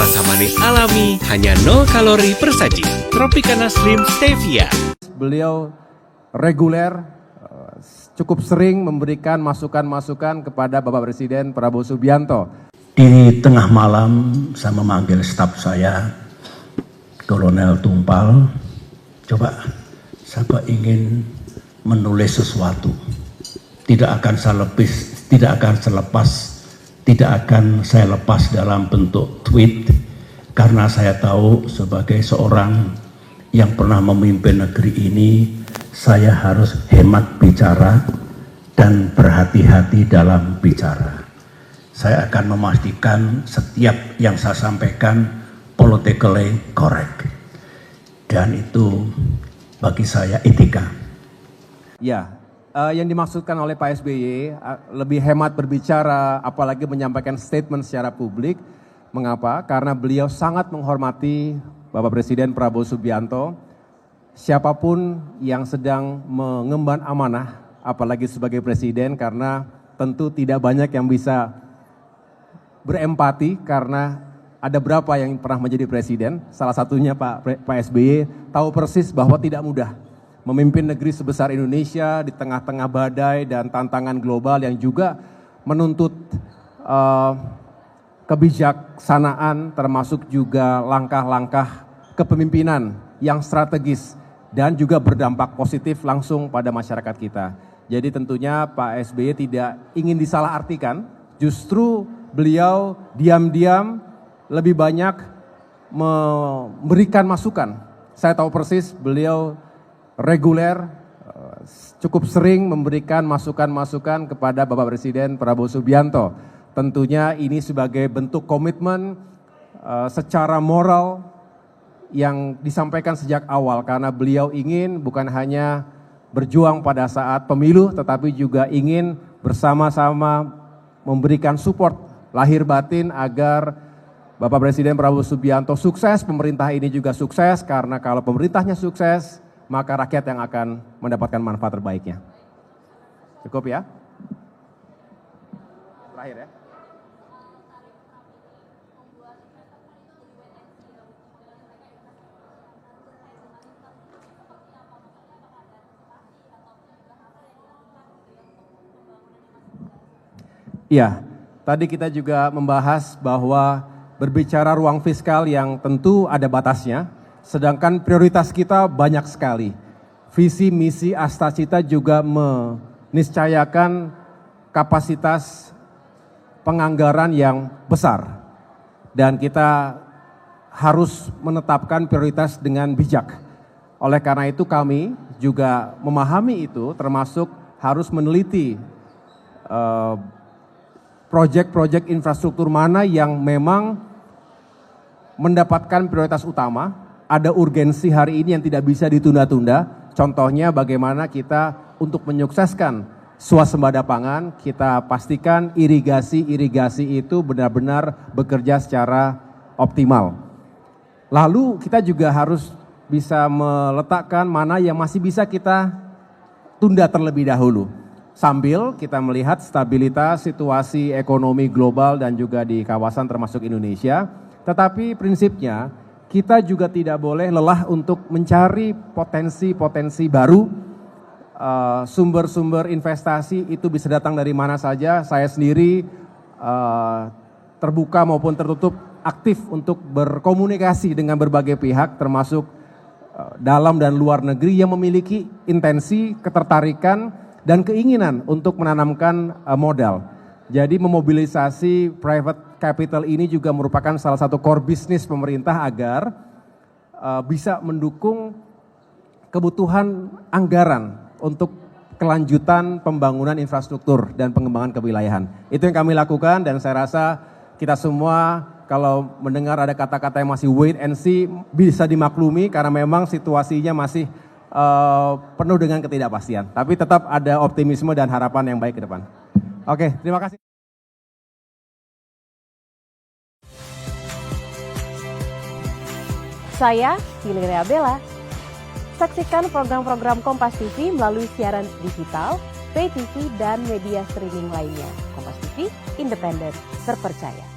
rasa manis alami, hanya 0 kalori per saji. Tropicana Slim Stevia. Beliau reguler, cukup sering memberikan masukan-masukan kepada Bapak Presiden Prabowo Subianto. Di tengah malam saya memanggil staf saya, Kolonel Tumpal, coba saya ingin menulis sesuatu. Tidak akan saya lepas dalam bentuk tweet, karena saya tahu sebagai seorang yang pernah memimpin negeri ini, saya harus hemat bicara dan berhati-hati dalam bicara. Saya akan memastikan setiap yang saya sampaikan politically correct. Dan itu bagi saya etika. Ya, yang dimaksudkan oleh Pak SBY lebih hemat berbicara, apalagi menyampaikan statement secara publik. Mengapa? Karena beliau sangat menghormati Bapak Presiden Prabowo Subianto. Siapapun yang sedang mengemban amanah, apalagi sebagai presiden, karena tentu tidak banyak yang bisa berempati karena ada berapa yang pernah menjadi presiden. Salah satunya Pak SBY tahu persis bahwa tidak mudah memimpin negeri sebesar Indonesia di tengah-tengah badai dan tantangan global yang juga menuntut kebijaksanaan, termasuk juga langkah-langkah kepemimpinan yang strategis dan juga berdampak positif langsung pada masyarakat kita. Jadi tentunya Pak SBY tidak ingin disalahartikan, justru beliau diam-diam lebih banyak memberikan masukan. Saya tahu persis beliau reguler, cukup sering memberikan masukan-masukan kepada Bapak Presiden Prabowo Subianto. Tentunya ini sebagai bentuk komitmen secara moral yang disampaikan sejak awal, karena beliau ingin bukan hanya berjuang pada saat pemilu, tetapi juga ingin bersama-sama memberikan support lahir batin agar Bapak Presiden Prabowo Subianto sukses, pemerintah ini juga sukses, karena kalau pemerintahnya sukses, maka rakyat yang akan mendapatkan manfaat terbaiknya. Cukup ya? Terakhir ya. Iya, tadi kita juga membahas bahwa berbicara ruang fiskal yang tentu ada batasnya, sedangkan prioritas kita banyak sekali. Visi misi Astacita juga meniscayakan kapasitas penganggaran yang besar. Dan kita harus menetapkan prioritas dengan bijak. Oleh karena itu kami juga memahami itu, termasuk harus meneliti proyek-proyek infrastruktur mana yang memang mendapatkan prioritas utama. Ada urgensi hari ini yang tidak bisa ditunda-tunda. Contohnya bagaimana kita untuk menyukseskan swasembada pangan, kita pastikan irigasi itu benar-benar bekerja secara optimal. Lalu kita juga harus bisa meletakkan mana yang masih bisa kita tunda terlebih dahulu. Sambil kita melihat stabilitas situasi ekonomi global dan juga di kawasan termasuk Indonesia. Tetapi prinsipnya kita juga tidak boleh lelah untuk mencari potensi-potensi baru. Sumber-sumber investasi itu bisa datang dari mana saja. Saya sendiri terbuka maupun tertutup aktif untuk berkomunikasi dengan berbagai pihak, termasuk dalam dan luar negeri yang memiliki intensi, ketertarikan, dan keinginan untuk menanamkan modal. Jadi memobilisasi private capital ini juga merupakan salah satu core bisnis pemerintah agar bisa mendukung kebutuhan anggaran untuk kelanjutan pembangunan infrastruktur dan pengembangan kewilayahan. Itu yang kami lakukan, dan saya rasa kita semua kalau mendengar ada kata-kata yang masih wait and see bisa dimaklumi karena memang situasinya masih penuh dengan ketidakpastian, tapi tetap ada optimisme dan harapan yang baik ke depan. Oke, terima kasih. Saya Valeria Bella. Saksikan program-program Kompas TV melalui siaran digital, pay TV, dan media streaming lainnya. Kompas TV, independen, terpercaya.